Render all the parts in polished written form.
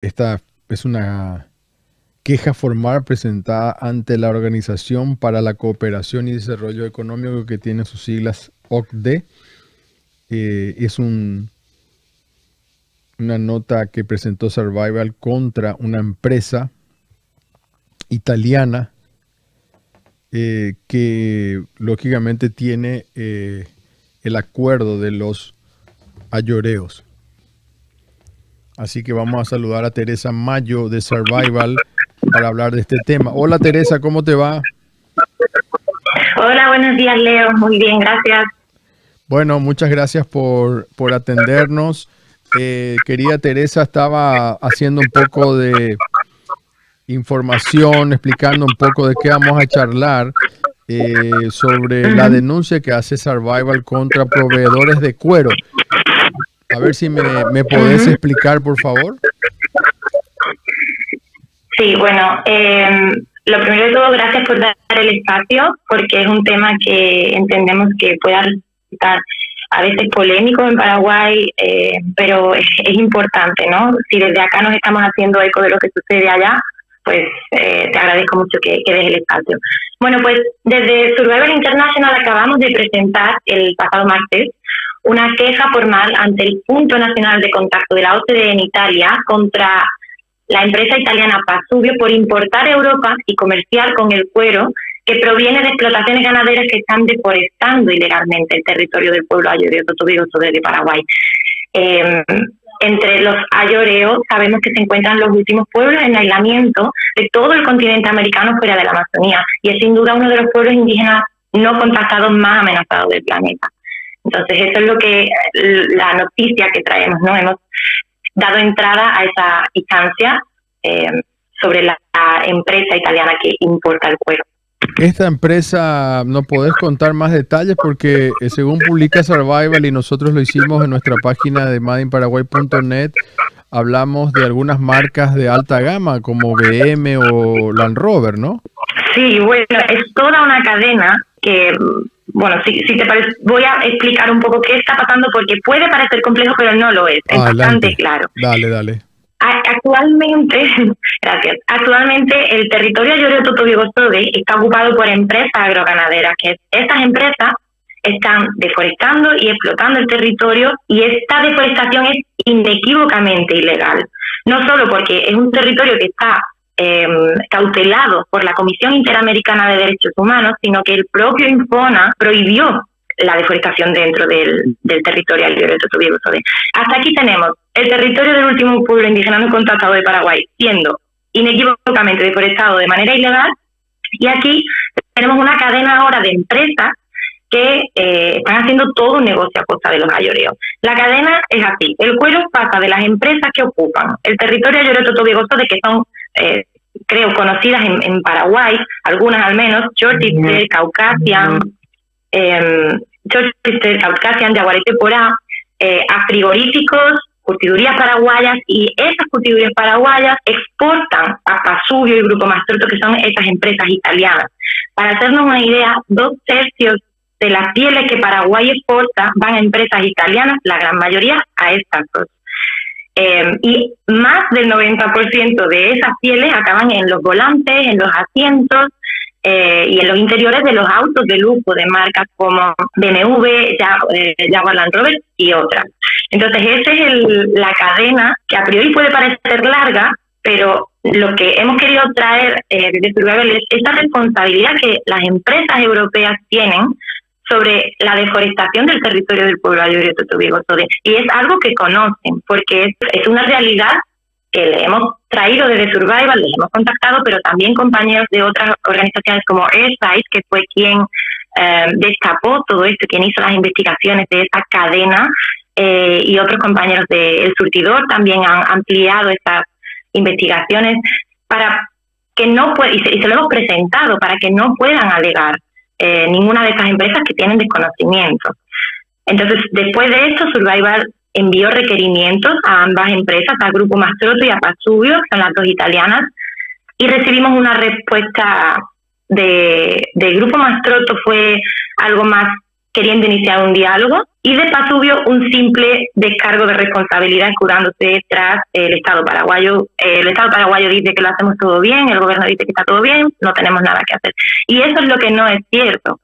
esta es una queja formal presentada ante la Organización para la Cooperación y Desarrollo Económico, que tiene sus siglas OCDE. Es una nota que presentó Survival contra una empresa italiana que lógicamente tiene el acuerdo de los ayoreos. Así que vamos a saludar a Teresa Mayo de Survival para hablar de este tema. Hola Teresa, ¿cómo te va? Hola, buenos días Leo, muy bien, gracias. Bueno, muchas gracias por atendernos. Querida Teresa, estaba haciendo un poco de información, explicando un poco de qué vamos a charlar sobre la denuncia que hace Survival contra proveedores de cuero. A ver si me podés explicar, por favor. Sí, bueno, lo primero de todo, gracias por dar el espacio, porque es un tema que entendemos que pueda resultar a veces polémico en Paraguay, pero es importante, ¿no? Si desde acá nos estamos haciendo eco de lo que sucede allá, pues te agradezco mucho que des el espacio. Bueno, pues desde Survival International acabamos de presentar el pasado martes una queja formal ante el Punto Nacional de Contacto de la OCDE en Italia contra la empresa italiana Pasubio por importar a Europa y comerciar con el cuero que proviene de explotaciones ganaderas que están deforestando ilegalmente el territorio del pueblo ayoreo Totovigoso de Paraguay. Entre los ayoreos sabemos que se encuentran los últimos pueblos en aislamiento de todo el continente americano fuera de la Amazonía, y es sin duda uno de los pueblos indígenas no contactados más amenazados del planeta. Entonces eso es lo que la noticia que traemos, ¿no? Hemos dado entrada a esa instancia sobre la empresa italiana que importa el cuero. Esta empresa, ¿no podés contar más detalles? Porque según publica Survival, y nosotros lo hicimos en nuestra página de madeinparaguay.net, hablamos de algunas marcas de alta gama como BM o Land Rover, ¿no? Sí, bueno, es toda una cadena que, bueno, si te parece, voy a explicar un poco qué está pasando, porque puede parecer complejo, pero no lo es. Es bastante claro. Dale. Actualmente, gracias. Actualmente el territorio ayoreo Totovigoso está ocupado por empresas agroganaderas, que estas empresas están deforestando y explotando el territorio, y esta deforestación es inequívocamente ilegal. No solo porque es un territorio que está cautelado por la Comisión Interamericana de Derechos Humanos, sino que el propio INFONA prohibió la deforestación dentro del territorio ayoreo Totovigoso. Hasta aquí tenemos el territorio del último pueblo indígena no contactado de Paraguay siendo inequívocamente deforestado de manera ilegal, y aquí tenemos una cadena ahora de empresas que están haciendo todo un negocio a costa de los ayoreos. La cadena es así: el cuero pasa de las empresas que ocupan el territorio ayoreo Totovigoso, de que son creo conocidas en Paraguay, algunas al menos, Chortister, Caucasian, Yaguareté Porá, a frigoríficos, curtidurías paraguayas, y esas curtidurías paraguayas exportan a Pasubio y Grupo Mastroto, que son esas empresas italianas. Para hacernos una idea, 2/3 de las pieles que Paraguay exporta van a empresas italianas, la gran mayoría a estas dos. Y más del 90% de esas pieles acaban en los volantes, en los asientos y en los interiores de los autos de lujo de marcas como BMW, Jaguar Land Rover y otras. Entonces esa es la cadena, que a priori puede parecer larga, pero lo que hemos querido traer desde Survival es esta responsabilidad que las empresas europeas tienen sobre la deforestación del territorio del pueblo ayoreo Totovigoso, y es algo que conocen, porque es una realidad que le hemos traído desde Survival, les hemos contactado, pero también compañeros de otras organizaciones como Airside, que fue quien destapó todo esto, quien hizo las investigaciones de esa cadena, y otros compañeros de El Surtidor también han ampliado estas investigaciones para que no y se lo hemos presentado para que no puedan alegar ninguna de estas empresas que tienen desconocimiento. Entonces, después de esto, Survival envió requerimientos a ambas empresas, al Grupo Mastroto y a Pasubio, que son las dos italianas, y recibimos una respuesta de Grupo Mastroto. Fue algo más queriendo iniciar un diálogo, y de Pasubio un simple descargo de responsabilidad escudándose tras el Estado paraguayo. El Estado paraguayo dice que lo hacemos todo bien, el gobierno dice que está todo bien, no tenemos nada que hacer. Y eso es lo que no es cierto,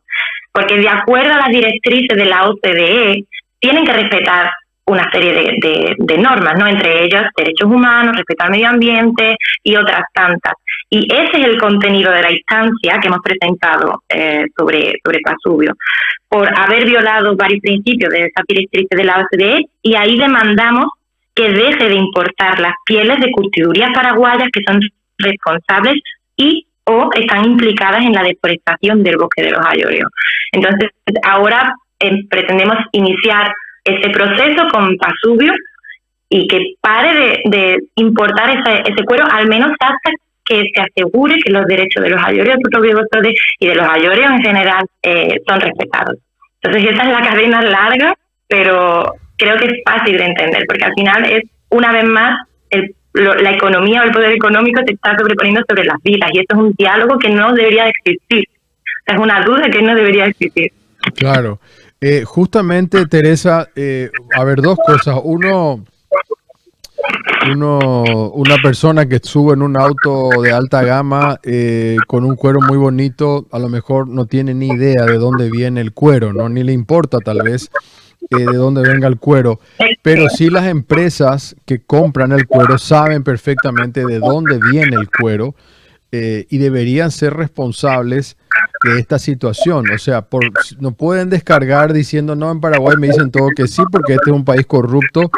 porque de acuerdo a las directrices de la OCDE, tienen que respetar una serie de normas, ¿no? Entre ellas derechos humanos, respeto al medio ambiente y otras tantas. Y ese es el contenido de la instancia que hemos presentado sobre Pasubio, por haber violado varios principios de esas directrices de la OCDE, y ahí demandamos que deje de importar las pieles de curtidurías paraguayas que son responsables y o están implicadas en la deforestación del bosque de los ayoreos. Entonces, ahora pretendemos iniciar ese proceso con Pasubio y que pare de importar ese cuero, al menos hasta que se asegure que los derechos de los ayoreos y de los ayoreos en general son respetados. Entonces esa es la cadena larga, pero creo que es fácil de entender, porque al final es, una vez más, la economía o el poder económico se está sobreponiendo sobre las vidas, y esto es un diálogo que no debería de existir. O sea, es una duda que no debería de existir. Claro. Justamente, Teresa, a ver, dos cosas. Una persona que sube en un auto de alta gama con un cuero muy bonito, a lo mejor no tiene ni idea de dónde viene el cuero, ¿no? Ni le importa tal vez de dónde venga el cuero, pero sí las empresas que compran el cuero saben perfectamente de dónde viene el cuero y deberían ser responsables de esta situación. O sea, no pueden descargar diciendo, no, en Paraguay me dicen todo que sí, porque este es un país corrupto,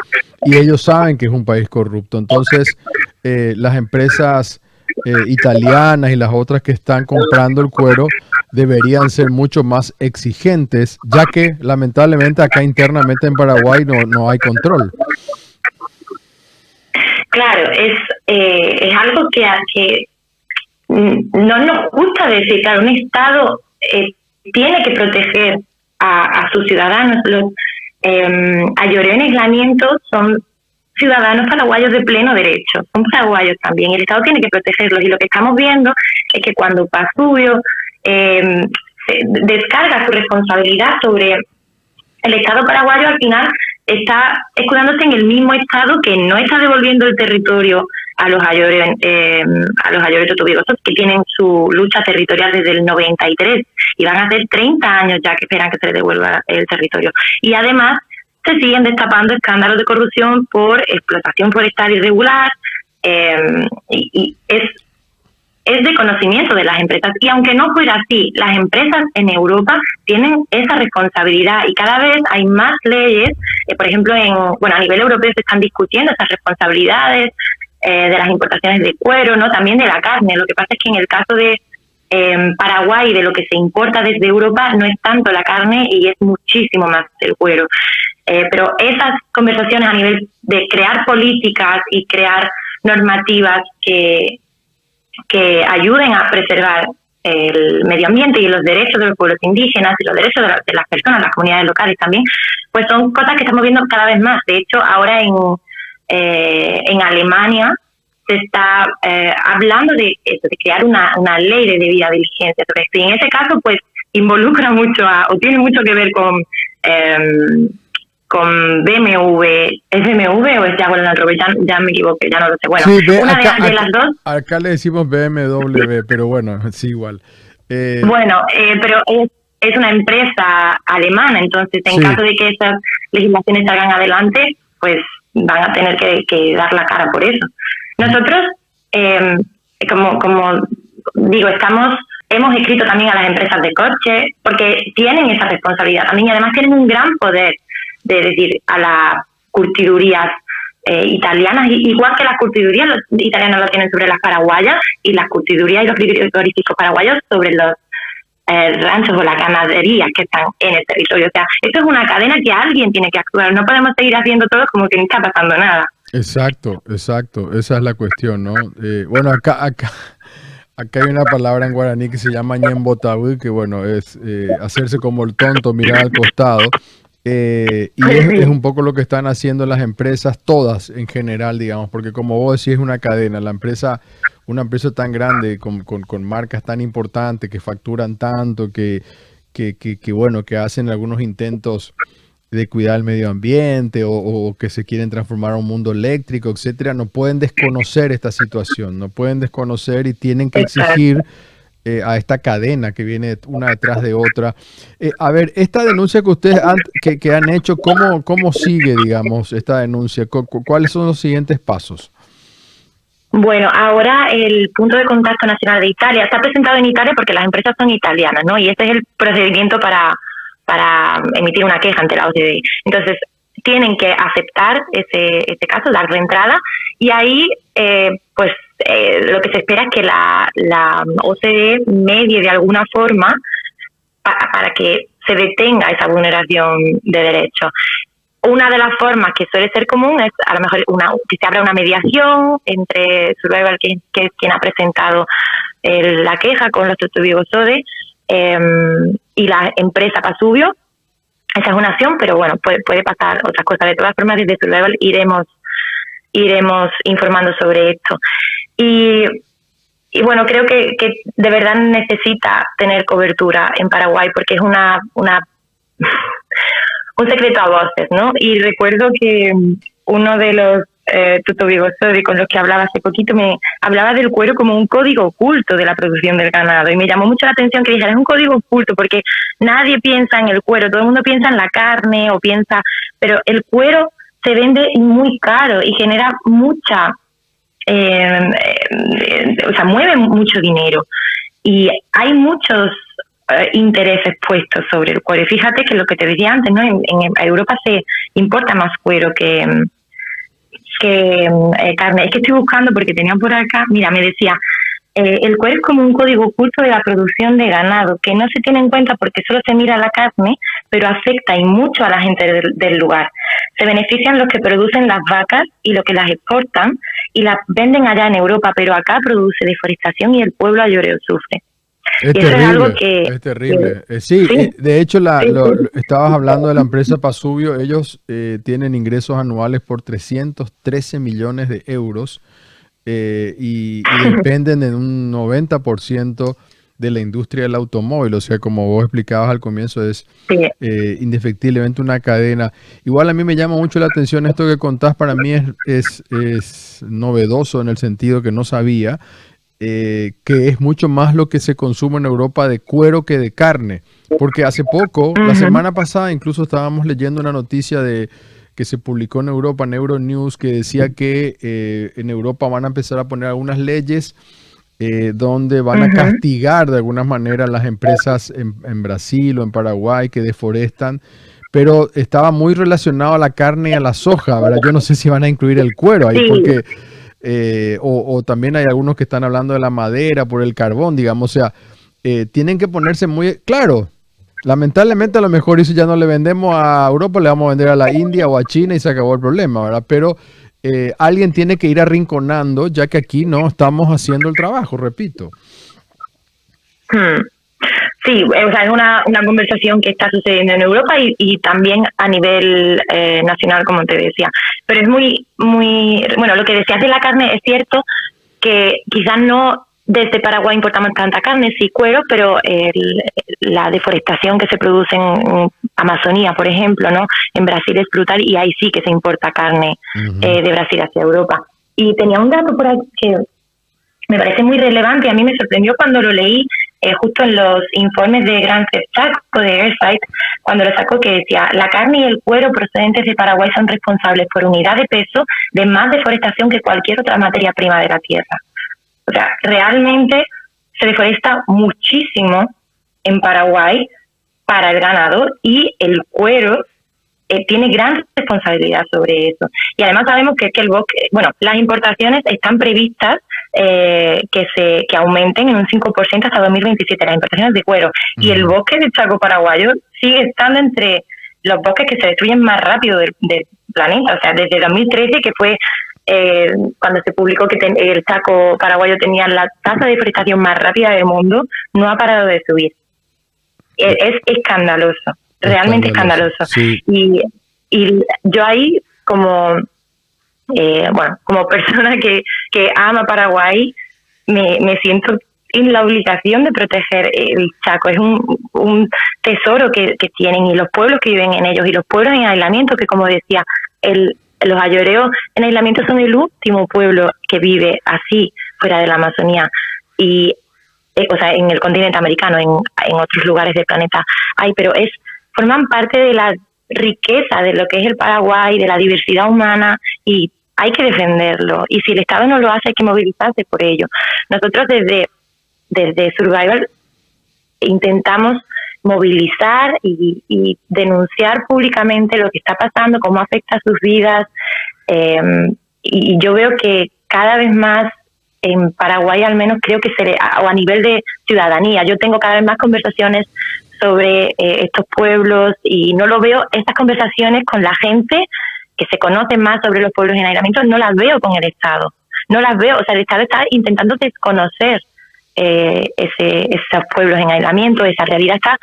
y ellos saben que es un país corrupto. Entonces, las empresas italianas y las otras que están comprando el cuero deberían ser mucho más exigentes, ya que lamentablemente acá internamente en Paraguay no hay control. Claro, es algo que no nos gusta decir. Claro, un Estado tiene que proteger a sus ciudadanos. Los ayoreos en aislamiento son ciudadanos paraguayos de pleno derecho, son paraguayos también, el Estado tiene que protegerlos, y lo que estamos viendo es que cuando Pasubio descarga su responsabilidad sobre el Estado paraguayo, al final está escudándose en el mismo Estado que no está devolviendo el territorio a los ayoreos totovigosos, que tienen su lucha territorial desde el 93, y van a ser 30 años ya que esperan que se les devuelva el territorio. Y además se siguen destapando escándalos de corrupción por explotación forestal irregular, y es de conocimiento de las empresas. Y aunque no fuera así, las empresas en Europa tienen esa responsabilidad, y cada vez hay más leyes, por ejemplo, a nivel europeo se están discutiendo esas responsabilidades de las importaciones de cuero, ¿no? También de la carne. Lo que pasa es que en el caso de Paraguay, de lo que se importa desde Europa, no es tanto la carne y es muchísimo más el cuero. Pero esas conversaciones a nivel de crear políticas y crear normativas que ayuden a preservar el medio ambiente y los derechos de los pueblos indígenas y los derechos de las personas, las comunidades locales también, pues son cosas que estamos viendo cada vez más. De hecho, ahora en Alemania se está hablando de crear una ley de debida diligencia sobre esto. Y en ese caso, pues, involucra mucho o tiene mucho que ver con BMW. ¿Es BMW o es Jaguar Land Rover? Ya me equivoqué, ya no lo sé. Bueno, sí, de las dos. Acá le decimos BMW, pero bueno, es igual. Pero es una empresa alemana, entonces en caso de que esas legislaciones salgan adelante, pues van a tener que dar la cara por eso. Nosotros, como digo, hemos escrito también a las empresas de coche, porque tienen esa responsabilidad también, y además tienen un gran poder de decir a las curtidurías italianas, igual que las curtidurías italianas lo tienen sobre las paraguayas, y las curtidurías y los frigoríficos paraguayos sobre los ranchos o las ganaderías que están en el territorio. O sea, esto es una cadena que alguien tiene que actuar. No podemos seguir haciendo todo como que no está pasando nada. Exacto. Esa es la cuestión, ¿no? Bueno, acá hay una palabra en guaraní que se llama ñembotabú, que bueno, es hacerse como el tonto, mirar al costado. Y es un poco lo que están haciendo las empresas, todas en general, digamos, porque como vos decís, es una cadena. Una empresa tan grande, con marcas tan importantes, que facturan tanto, que bueno, que hacen algunos intentos de cuidar el medio ambiente o que se quieren transformar a un mundo eléctrico, etcétera, no pueden desconocer esta situación, no pueden desconocer y tienen que exigir a esta cadena que viene una detrás de otra. A ver, esta denuncia que ustedes que han hecho, ¿cómo sigue, digamos, esta denuncia? ¿Cuáles son los siguientes pasos? Bueno, ahora el punto de contacto nacional de Italia está presentado en Italia porque las empresas son italianas, ¿no? Y este es el procedimiento para emitir una queja ante la OCDE. Entonces, tienen que aceptar ese caso, dar reentrada, y ahí, lo que se espera es que la OCDE medie de alguna forma para que se detenga esa vulneración de derechos. Una de las formas que suele ser común es a lo mejor que se abra una mediación entre Survival, que es quien ha presentado la queja con los Totovigo Sode, y la empresa Pasubio. Esa es una acción, pero bueno, puede pasar otras cosas. De todas formas, desde Survival iremos informando sobre esto. Y bueno, creo que de verdad necesita tener cobertura en Paraguay, porque es un secreto a voces, ¿no? Y recuerdo que uno de los Totovigo Sode con los que hablaba hace poquito me hablaba del cuero como un código oculto de la producción del ganado, y me llamó mucho la atención que dijera, es un código oculto, porque nadie piensa en el cuero, todo el mundo piensa en la carne pero el cuero se vende muy caro y genera mueve mucho dinero, y hay muchos intereses puestos sobre el cuero. Y fíjate que lo que te decía antes, ¿no? En Europa se importa más cuero que carne. Es que estoy buscando porque tenía por acá, mira, me decía, el cuero es como un código oculto de la producción de ganado, que no se tiene en cuenta porque solo se mira la carne, pero afecta y mucho a la gente del lugar. Se benefician los que producen las vacas y los que las exportan y las venden allá en Europa, pero acá produce deforestación y el pueblo ayoreo sufre. Es terrible. Sí, de hecho, estabas hablando de la empresa Pasubio. Ellos tienen ingresos anuales por 313 millones de euros y dependen en un 90% de la industria del automóvil. O sea, como vos explicabas al comienzo, es indefectiblemente una cadena. Igual a mí me llama mucho la atención esto que contás. Para mí es novedoso en el sentido que no sabía. Que es mucho más lo que se consume en Europa de cuero que de carne, porque hace poco, la semana pasada, incluso estábamos leyendo una noticia que se publicó en Europa, en Euronews, que decía que en Europa van a empezar a poner algunas leyes donde van a castigar de alguna manera a las empresas en Brasil o en Paraguay que deforestan, pero estaba muy relacionado a la carne y a la soja, ¿verdad? Yo no sé si van a incluir el cuero ahí, porque o también hay algunos que están hablando de la madera por el carbón, digamos. O sea, tienen que ponerse muy claro. Lamentablemente a lo mejor eso ya no le vendemos a Europa, le vamos a vender a la India o a China y se acabó el problema, ¿verdad? Pero alguien tiene que ir arrinconando, ya que aquí no estamos haciendo el trabajo, repito. Sí, o sea, es una conversación que está sucediendo en Europa y también a nivel nacional, como te decía. Pero es muy, bueno, lo que decías de la carne es cierto, que quizás no desde Paraguay importamos tanta carne, sí cuero, pero la deforestación que se produce en Amazonía, por ejemplo, ¿no? En Brasil es brutal y ahí sí que se importa carne de Brasil hacia Europa. Y tenía un dato por ahí que me parece muy relevante y a mí me sorprendió cuando lo leí, justo en los informes de Gran Saco de Airsight, cuando lo sacó, que decía, la carne y el cuero procedentes de Paraguay son responsables por unidad de peso de más deforestación que cualquier otra materia prima de la tierra. O sea, realmente se deforesta muchísimo en Paraguay para el ganado y el cuero tiene gran responsabilidad sobre eso. Y además sabemos que el bosque, bueno, las importaciones están previstas que aumenten en un 5% hasta 2027, las importaciones de cuero. Y el bosque del Chaco paraguayo sigue estando entre los bosques que se destruyen más rápido del planeta. O sea, desde 2013, que fue cuando se publicó que el Chaco paraguayo tenía la tasa de deforestación más rápida del mundo, no ha parado de subir. Es escandaloso, realmente escandaloso. Sí. Y yo ahí, como como persona que ama Paraguay, me siento la obligación de proteger el Chaco. Es un tesoro que tienen, y los pueblos que viven en ellos, y los pueblos en aislamiento, que como decía, los ayoreos en aislamiento son el último pueblo que vive así fuera de la Amazonía, y o sea, en el continente americano, en otros lugares del planeta hay, pero forman parte de la riqueza de lo que es el Paraguay, de la diversidad humana, y hay que defenderlo. Y si el Estado no lo hace, hay que movilizarse por ello. Nosotros desde Survival intentamos movilizar y denunciar públicamente lo que está pasando, cómo afecta a sus vidas, y yo veo que cada vez más en Paraguay, al menos creo que o a nivel de ciudadanía, yo tengo cada vez más conversaciones sobre estos pueblos, y no lo veo, estas conversaciones con la gente que se conoce más sobre los pueblos en aislamiento, no las veo con el Estado, no las veo, o sea, el Estado está intentando desconocer esos pueblos en aislamiento, esa realidad está,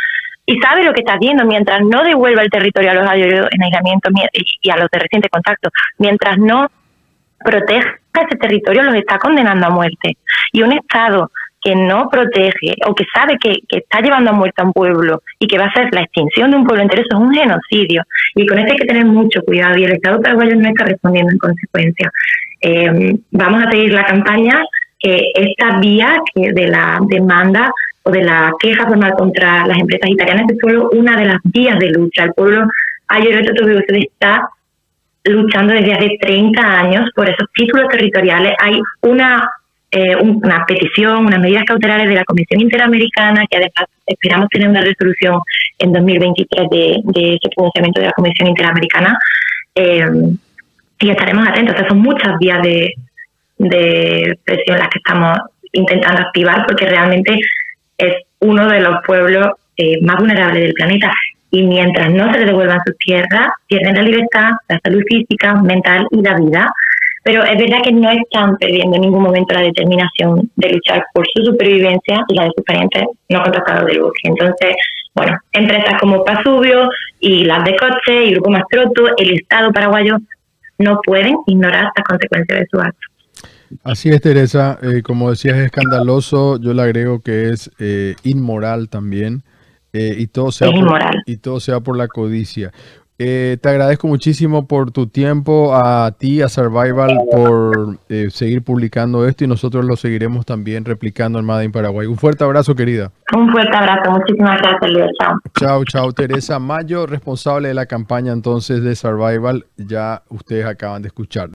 y sabe lo que está haciendo. Mientras no devuelva el territorio a los ayoreos en aislamiento y a los de reciente contacto, mientras no proteja ese territorio, los está condenando a muerte. Y un Estado que no protege, o que sabe que está llevando a muerte a un pueblo y que va a ser la extinción de un pueblo entero, eso es un genocidio. Y con esto hay que tener mucho cuidado, y el Estado paraguayo no está respondiendo en consecuencia. Vamos a seguir la campaña. Esta vía de la demanda o de la queja formal contra las empresas italianas es solo una de las vías de lucha. El pueblo ayoreo se está luchando desde hace 30 años por esos títulos territoriales. Hay una petición, unas medidas cautelares de la Comisión Interamericana, que además esperamos tener una resolución en 2023 de ese pronunciamiento de la Comisión Interamericana, y estaremos atentos. O sea, son muchas vías de presión las que estamos intentando activar, porque realmente es uno de los pueblos más vulnerables del planeta. Y mientras no se les devuelvan sus tierras, pierden la libertad, la salud física, mental y la vida. Pero es verdad que no están perdiendo en ningún momento la determinación de luchar por su supervivencia y la de sus parientes no contactados del bosque. Entonces, bueno, empresas como Pasubio y las de Coche y Grupo Mastroto, el Estado paraguayo no pueden ignorar las consecuencias de su acto. Así es, Teresa. Como decías, es escandaloso. Yo le agrego que es inmoral también. Y todo sea por la codicia. Te agradezco muchísimo por tu tiempo, a ti, a Survival, por seguir publicando esto, y nosotros lo seguiremos también replicando en Made in Paraguay. Un fuerte abrazo, querida. Un fuerte abrazo, muchísimas gracias, Leo. Chao. Chao, chao. Teresa Mayo, responsable de la campaña entonces de Survival, ya ustedes acaban de escuchar.